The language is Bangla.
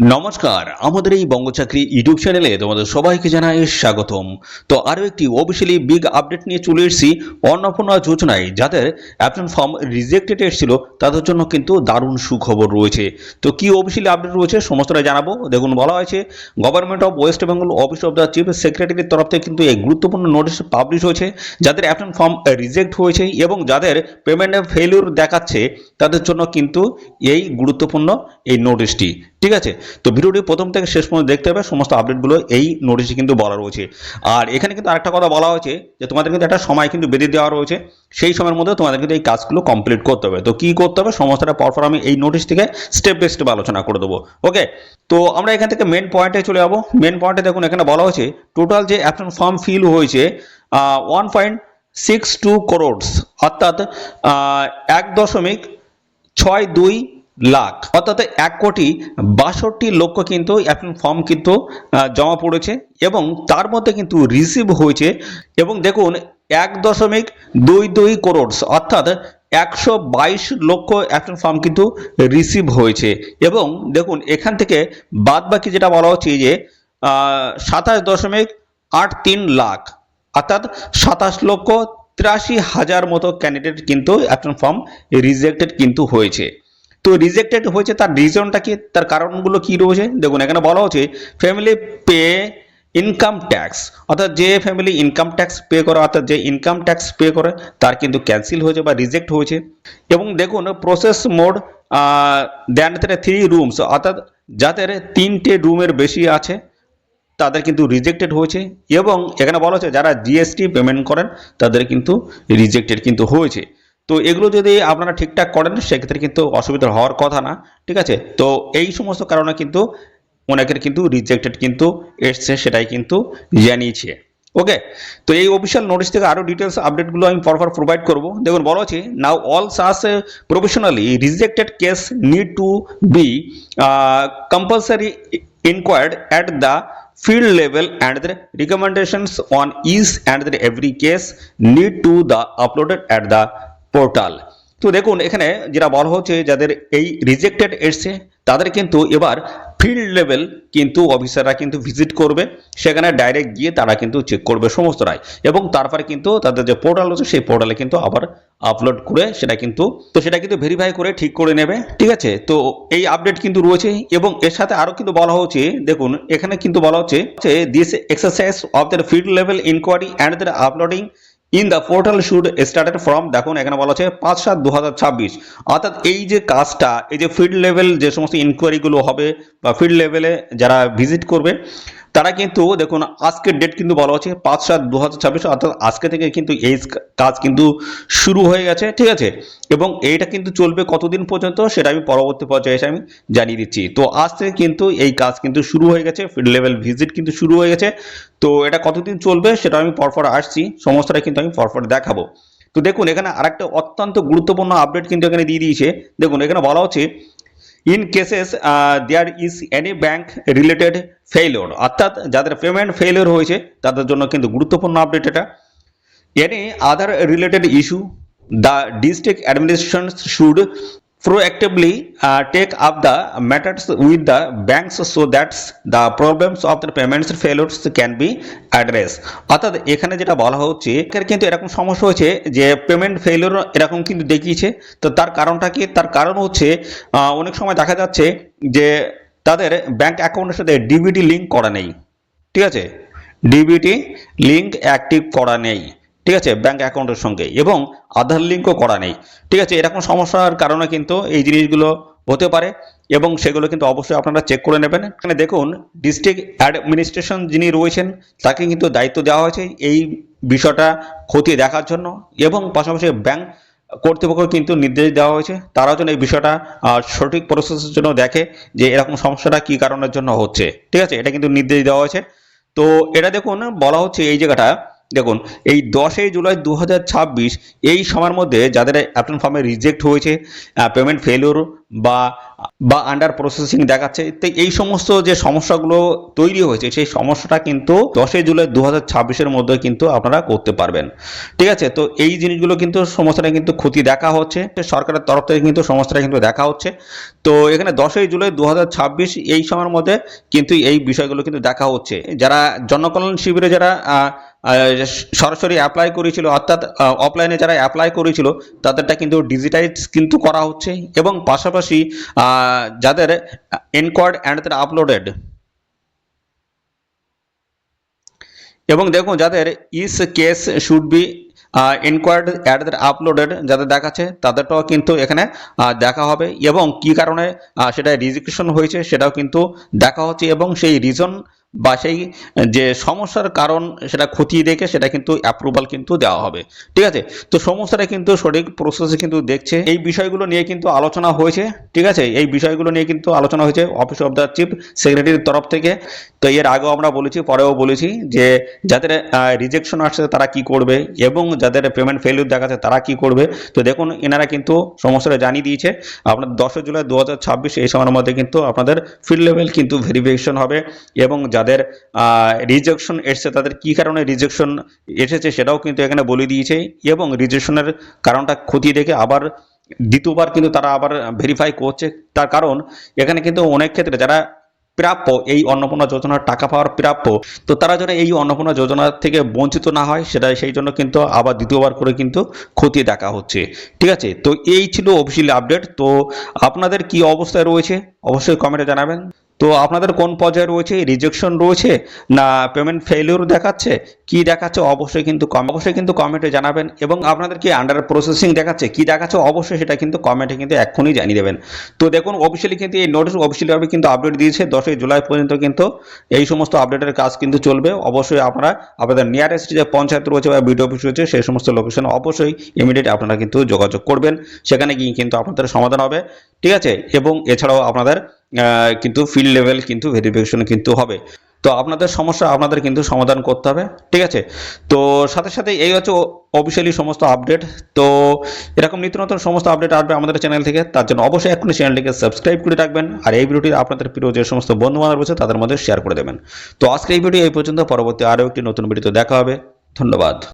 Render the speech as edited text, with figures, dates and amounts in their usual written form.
নমস্কার, আমাদের এই বঙ্গচাকরি ইউটিউব চ্যানেলে তোমাদের সবাইকে জানাই স্বাগতম। তো আরও একটি অফিসিয়ালি বিগ আপডেট নিয়ে চলে এসেছি। অন্নপূর্ণা যোজনায় যাদের অ্যাপ্লিকেশন ফর্ম রিজেক্টেড এসেছিল তাদের জন্য কিন্তু দারুণ সুখবর রয়েছে। তো কি অফিসিয়ালি আপডেট রয়েছে সমস্তটাই জানাবো। দেখুন, বলা হয়েছে government of West Bengal office of the chief সেক্রেটারির তরফ থেকে কিন্তু এই গুরুত্বপূর্ণ নোটিশ পাবলিশ হয়েছে। যাদের অ্যাপ্লিকেশন ফর্ম রিজেক্ট হয়েছে এবং যাদের পেমেন্টে ফেলিউর দেখাচ্ছে তাদের জন্য কিন্তু এই গুরুত্বপূর্ণ এই নোটিশটি। ঠিক আছে, তো ভিডিওটি প্রথম থেকে শেষ পর্যন্ত দেখতে হবে। সমস্ত আপডেটগুলো এই নোটিশে কিন্তু বলা রয়েছে। আর এখানে কিন্তু আরেকটা কথা বলা হয়েছে যে তোমাদের কিন্তু একটা সময় কিন্তু বেঁধে দেওয়া রয়েছে। সেই সময়ের মধ্যে তোমাদের কিন্তু এই কাজগুলো কমপ্লিট করতে হবে। তো কি করতে হবে সমস্তটা পরপর আমি এই নোটিশ থেকে স্টেপ বাই স্টেপ আলোচনা করে দেবো। ওকে, তো আমরা এখান থেকে মেন পয়েন্টে চলে যাবো। মেন পয়েন্টে দেখুন, এখানে বলা হয়েছে টোটাল যে অ্যাপ্লিকেশন ফর্ম ফিল হয়েছে 1.62 crores, অর্থাৎ 1.62 লাখ, অর্থাৎ 1,62,00,000 কিন্তু অ্যাপ্লিকেশন ফর্ম কিন্তু জমা পড়েছে এবং তার মধ্যে কিন্তু রিসিভ হয়েছে। এবং দেখুন 1.22 crores, অর্থাৎ 122 লক্ষ অ্যাপ্লিকেশন ফর্ম কিন্তু রিসিভ হয়েছে। এবং দেখুন এখান থেকে বাদ বাকি যেটা বলা হচ্ছে যে 27.83 লাখ, অর্থাৎ 27,83,000 মতো ক্যান্ডিডেট কিন্তু অ্যাপ্লিকেশন ফর্ম রিজেক্টেড কিন্তু হয়েছে। তো রিজেক্টেড হয়েছে তার রিজনটা কি, তার কারণগুলো কি রয়েছে দেখুন। এখানে বলা হচ্ছে ফ্যামিলি পে ইনকাম ট্যাক্স, অর্থাৎ যে ফ্যামিলি ইনকাম ট্যাক্স পে করে, অর্থাৎ যে ইনকাম ট্যাক্স পে করে তার কিন্তু ক্যান্সেল হয়েছে বা রিজেক্ট হয়েছে। এবং দেখুন প্রসেস মোড দেন 3 রুমস, অর্থাৎ যাদের 3টে রুমের বেশি আছে তাদের কিন্তু রিজেক্টেড হয়েছে। এবং এখানে বলা হচ্ছে যারা জিএসটি পেমেন্ট করেন তাদের কিন্তু রিজেক্টেড কিন্তু হয়েছে। তো এগুলো যদি আপনারা ঠিকঠাক করেন সেক্ষেত্রে কিন্তু অসুবিধা হওয়ার কথা না। ঠিক আছে, তো এই সমস্ত কারণে কিন্তু অনেকের কিন্তু রিজেক্টেড কিন্তু এসছে, সেটাই কিন্তু জানিয়েছে। ওকে, তো এই অফিসিয়াল নোটিশ থেকে আরও ডিটেলস আপডেটগুলো আমি পরপর প্রোভাইড করব। দেখুন বলা হচ্ছে now all such professionally rejected case need to be compulsory inquired at the field level and the recommendations on each and every case need to the uploaded at the portal। তো দেখুন এখানে যেটা বলা হচ্ছে যাদের এই রিজেক্টেড এসছে তাদের কিন্তু এবার ফিল্ড লেভেল কিন্তু অফিসাররা কিন্তু ভিজিট করবে, সেখানে ডাইরেক্ট গিয়ে তারা কিন্তু চেক করবে সমস্তটাই এবং তারপরে কিন্তু তাদের যে পোর্টাল আছে সেই পোর্টালে কিন্তু আবার আপলোড করে সেটা কিন্তু ভেরিফাই করে ঠিক করে নেবে। ঠিক আছে, তো এই আপডেট কিন্তু রয়েছে। এবং এর সাথে আরো কিন্তু বলা হচ্ছে, দেখুন এখানে কিন্তু বলা হচ্ছে this exercise of the field level inquiry and the uploading in the portal should started from, দেখুন এখানে বলা হচ্ছে 5/7/2026, অর্থাৎ এই যে কাজটা, এই যে ফিল্ড লেভেল যে সমস্ত ইনকোয়ারিগুলো হবে বা ফিল্ড লেভেলে যারা ভিজিট করবে তারা কিন্তু দেখুন আজকের ডেট কিন্তু বলা হচ্ছে 5/7/2026, অর্থাৎ আজকে থেকে কিন্তু এই কাজ কিন্তু শুরু হয়ে গেছে। ঠিক আছে, এবং এইটা কিন্তু চলবে কতদিন পর্যন্ত সেটা আমি পরবর্তী পর্যায়ে এসে আমি জানিয়ে দিচ্ছি। তো আজ থেকে কিন্তু এই কাজ কিন্তু শুরু হয়ে গেছে, ফিল্ড লেভেল ভিজিট কিন্তু শুরু হয়ে গেছে। তো এটা কতদিন চলবে সেটা আমি পরপর আসছি, সমস্তটা কিন্তু আমি পরপর দেখাবো। তো দেখুন এখানে আরেকটা অত্যন্ত গুরুত্বপূর্ণ আপডেট কিন্তু এখানে দিয়ে দিয়েছে। দেখুন এখানে বলা হচ্ছে in cases there is any bank related failure, অর্থাৎ যাদের পেমেন্ট ফেইলিওর হয়েছে তাদের জন্য কিন্তু গুরুত্বপূর্ণ আপডেট এটা। Any other related issue the district administration should proactively take up the matters with the banks so that the problems of the payments failures can be addressed। অর্থাৎ এখানে যেটা বলা হচ্ছে এখানে কিন্তু এরকম সমস্যা হয়েছে যে পেমেন্ট ফেলিওর এরকম কিন্তু দেখিয়েছে। তো তার কারণটা কি, তার কারণ হচ্ছে অনেক সময় দেখা যাচ্ছে যে তাদের ব্যাংক অ্যাকাউন্টের সাথে ডিবিটি লিঙ্ক করা নেই। ঠিক আছে, ডিবিটি লিঙ্ক অ্যাক্টিভ করা নেই। ঠিক আছে, ব্যাংক অ্যাকাউন্টের সঙ্গে এবং আধার লিঙ্কও করা নেই। ঠিক আছে, এরকম সমস্যার কারণে কিন্তু এই জিনিসগুলো হতে পারে এবং সেগুলো কিন্তু অবশ্যই আপনারা চেক করে নেবেন। এখানে দেখুন ডিস্ট্রিক্ট অ্যাডমিনিস্ট্রেশন যিনি রয়েছেন তাকে কিন্তু দায়িত্ব দেওয়া হয়েছে এই বিষয়টা খতিয়ে দেখার জন্য এবং পাশাপাশি ব্যাংক কর্তৃপক্ষ কিন্তু নির্দেশ দেওয়া হয়েছে তারাও যেন এই বিষয়টা সঠিক প্রসেসের জন্য দেখে যে এরকম সমস্যাটা কি কারণের জন্য হচ্ছে। ঠিক আছে, এটা কিন্তু নির্দেশ দেওয়া হয়েছে। তো এটা দেখুন বলা হচ্ছে এই জায়গাটা দেখুন এই 10 জুলাই 2026 এই সময়ের মধ্যে যাদের অ্যাপ্লিকেশন ফর্মে রিজেক্ট হয়েছে, পেমেন্ট ফেলিওর বা বা আন্ডার প্রসেসিং দেখাচ্ছে, তো এই সমস্ত যে সমস্যাগুলো তৈরি হয়েছে সেই সমস্যাটা কিন্তু 10 জুলাই 2026 মধ্যে কিন্তু আপনারা করতে পারবেন। ঠিক আছে, তো এই জিনিসগুলো কিন্তু সমস্যাটা কিন্তু ক্ষতি দেখা হচ্ছে, সরকারের তরফ থেকে কিন্তু সমস্যাটা কিন্তু দেখা হচ্ছে। তো এখানে 10 জুলাই 2026 এই সময়ের মধ্যে কিন্তু এই বিষয়গুলো কিন্তু দেখা হচ্ছে। যারা জনকল্যাণ শিবিরে যারা সরাসরি অ্যাপ্লাই করেছিল, অর্থাৎ অফলাইনে যারা অ্যাপ্লাই করেছিল তাদেরটা কিন্তু ডিজিটাইজ কিন্তু করা হচ্ছে, এবং পাশাপাশি যাদের এনকোয়ার্ড অ্যান্ড আপলোডেড, এবং দেখুন যাদের is case should be enquired at the uploaded যাদের দেখাচ্ছে তাদেরটাও কিন্তু এখানে দেখা হবে, এবং কি কারণে সেটা রিজেকশন হয়েছে সেটাও কিন্তু দেখা হচ্ছে, এবং সেই রিজন বা সেই যে সমস্যার কারণ সেটা খতিয়ে দেখে সেটা কিন্তু অ্যাপ্রুভাল কিন্তু দেওয়া হবে। ঠিক আছে, তো সমস্যাটা কিন্তু সঠিক প্রসেসে কিন্তু দেখছে। এই বিষয়গুলো নিয়ে কিন্তু আলোচনা হয়েছে। ঠিক আছে, এই বিষয়গুলো নিয়ে কিন্তু আলোচনা হয়েছে অফিস অফ দ্য চিফ সেক্রেটারির তরফ থেকে। তো এর আগেও আমরা বলেছি, পরেও বলেছি যে যাদের রিজেকশন আসছে তারা কি করবে, এবং যাদের পেমেন্ট ফেলিউর দেখাচ্ছে তারা কি করবে। তো দেখুন এনারা কিন্তু সমস্যাটা জানিয়ে দিয়েছে। আপনার 10 জুলাই 2026 এই সময়ের মধ্যে কিন্তু আপনাদের ফিল্ড লেভেল কিন্তু ভেরিফিকেশন হবে, এবং যাদের রিজেকশন এসছে তাদের কি কারণে রিজেকশন এসেছে সেটাও কিন্তু এখানে বলে দিয়েছে, এবং রিজেকশনের কারণটা খতিয়ে দেখে আবার দ্বিতীয়বার কিন্তু তারা আবার ভেরিফাই করছে। তার কারণ এখানে কিন্তু অনেক ক্ষেত্রে যারা প্রাপ্য এই অন্নপূর্ণা যোজনার টাকা পাওয়ার প্রাপ্য, তো তারা যেন এই অন্নপূর্ণা যোজনা থেকে বঞ্চিত না হয় সেটা সেই জন্য কিন্তু আবার দ্বিতীয়বার করে কিন্তু খতিয়ে দেখা হচ্ছে। ঠিক আছে, তো এই ছিল অফিসিয়াল আপডেট। তো আপনাদের কি অবস্থায় রয়েছে অবশ্যই কমেন্টে জানাবেন। তো আপনাদের কোন পর্যায়ে রয়েছে, রিজেকশন রয়েছে না পেমেন্ট ফেলিওর দেখাচ্ছে, কি দেখাচ্ছে অবশ্যই কিন্তু কমেন্টে জানাবেন, এবং আপনাদের কি আন্ডার প্রসেসিং দেখাচ্ছে কি দেখাচ্ছে অবশ্যই সেটা কিন্তু কমেন্টে কিন্তু এক্ষুনি জানিয়ে দেবেন। তো দেখুন অফিসিয়ালি কিন্তু এই নোটিশ অফিসিয়ালিভাবে কিন্তু আপডেট দিয়েছে 10 জুলাই পর্যন্ত কিন্তু এই সমস্ত আপডেটের কাজ কিন্তু চলবে। অবশ্যই আপনারা আপনাদের নিয়ারেস্ট যে পঞ্চায়েত রয়েছে বা বিডিও অফিস রয়েছে সেই সমস্ত লোকেশন অবশ্যই ইমিডিয়েট আপনারা কিন্তু যোগাযোগ করবেন, সেখানে গিয়ে কিন্তু আপনাদের সমাধান হবে। ঠিক আছে, এবং এছাড়াও আপনাদের কিন্তু ফিল্ড লেভেল কিন্তু ভেরিফিকেশন কিন্তু হবে। তো আপনাদের সমস্যা আপনাদের কিন্তু সমাধান করতে হবে। ঠিক আছে, তো সাথে সাথে এই হচ্ছে অফিসিয়ালি সমস্ত আপডেট। তো এরকম নিত্য নতুন সমস্ত আপডেট আসবে আমাদের চ্যানেল থেকে, তার জন্য অবশ্যই এখনই চ্যানেলটিকে সাবস্ক্রাইব করে রাখবেন, আর এই ভিডিওটি আপনাদের প্রিয় যে সমস্ত বন্ধু বান্ধব রয়েছে তাদের মধ্যে শেয়ার করে দেবেন। তো আজকে এই ভিডিও এই পর্যন্ত, পরবর্তী আরও একটি নতুন ভিডিওতে দেখা হবে। ধন্যবাদ।